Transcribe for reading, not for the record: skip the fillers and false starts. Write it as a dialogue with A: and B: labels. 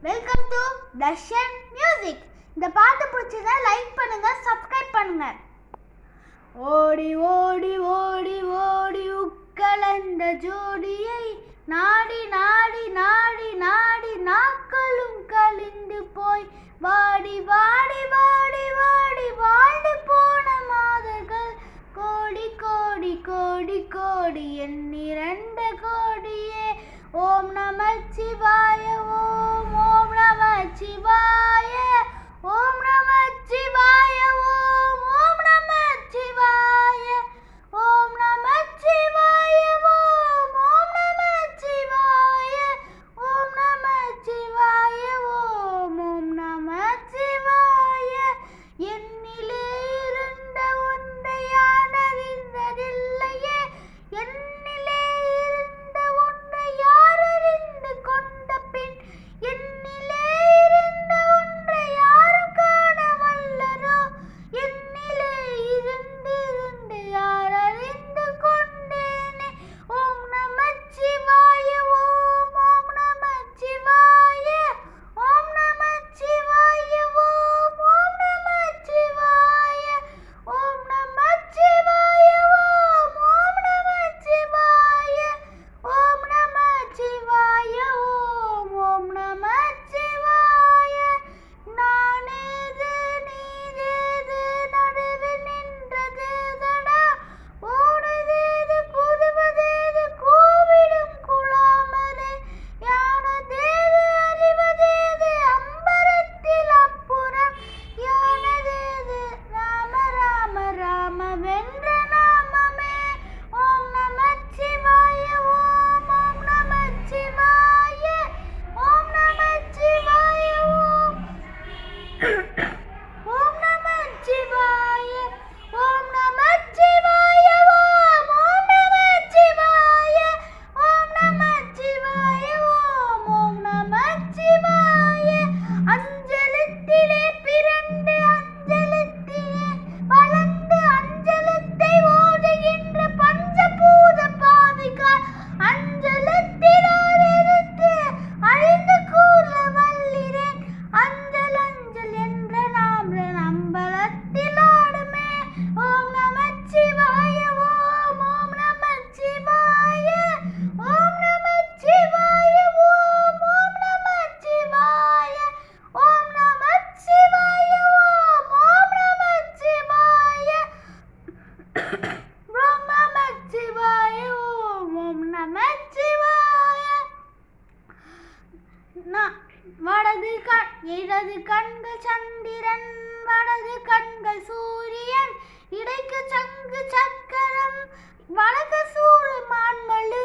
A: Welcome to Darshan music. இந்த பாட்டு பிடிச்சதா லைக் பண்ணுங்க, சப்ஸ்கிரைப் பண்ணுங்க. ஓடி ஓடி ஓடி ஓடி உட்கலந்த ஜோடியை நாடி நாடி நாடி நாடி நாட்களும் கழிந்து போய் வாடி வாடி வாடி வாடி வாழ்ந்து போன மாதர்கள் கோடி கோடி கோடி கோடி எண்ணிரண்ட கோடியே. ஓம் நமச்சிவாய ஓம் ஓம் நமச்சிவாய ஓம் நமச்சிவாய ஓம் ஓம் நமச்சிவாய ஓம் நமச்சிவாய ஓம் ஓம் நமச்சிவாய ஓம் நமச்சிவாய ஓம் ஓம் நமச்சிவாய. என்னிலே இருந்த ஒன்றை யான் அறிந்ததில்லையே, என்னிலே இருந்த ஒன்றை யார் அறிந்து கொண்ட பின் என்னிலே இருந்த ஒன்றை யாரும் காண வல்லரோ, என்னிலே இருந்து யார் அறிந்து கொண்டேனே. ஓம் நமச்சிவாய ஓம் ஓம் நமச்சிவாய ஓம் நமச்சிவாய ஓம் ஓம் நமச்சிவாய ஓம் நமச்சிவாய ஓம் ஓம் நமச்சிவாய ஓம் நமச்சிவாய ஓம் ஓம் நமச்சிவாய. நானேது நீதேது நடுவில் நின்றதேதடா, ஓடுதேது புதுவதேது கூவிடும் குழாமலே, யானதேது அறிவதேது அம்பரத்தில் அப்புறம், யானதேது ராம ராம ராம வென்ற நாமமே. ஓம் நமச்சிவாய ஓம் ஓம் நமச்சிவாய ஓம் நமச்சிவாய ஓம் ஓம் நமச்சிவாய ஓம் நமச்சிவாய ஓம் ஓம் நமச்சிவாய ஓம் நமச்சிவாய ஓம் ஓம் நமச்சிவாய. அஞ்சலத்திலே பிறந்து அஞ்சலத்திலே வளர்ந்து அஞ்சலத்தை ஓதுகின்ற பஞ்சபூத பாவிகார் அஞ்சலத்தினார் எடுத்து அழிந்து கூற வல்லிரேன். அஞ்சல் அஞ்சல் என்ற நாம் அம்பலத்தில் ஆடுமே. ஓம் நமச்சிவாய ஓம் ஓம் நமச்சிவாய ஓம் நமச்சிவாய ஓம் ஓம் நமச்சிவாய ஓம் நமச்சிவாய ஓம் ஓம் நமச்சிவாய ஓம் நமச்சிவாய ஓம் ஓம் நமச்சிவாய. இடது கண்கள் சந்திரன், வலது கண்கள் சூரியன், இடைக்கு சங்கு சக்கரம், வலது சூழ் மான்மழு,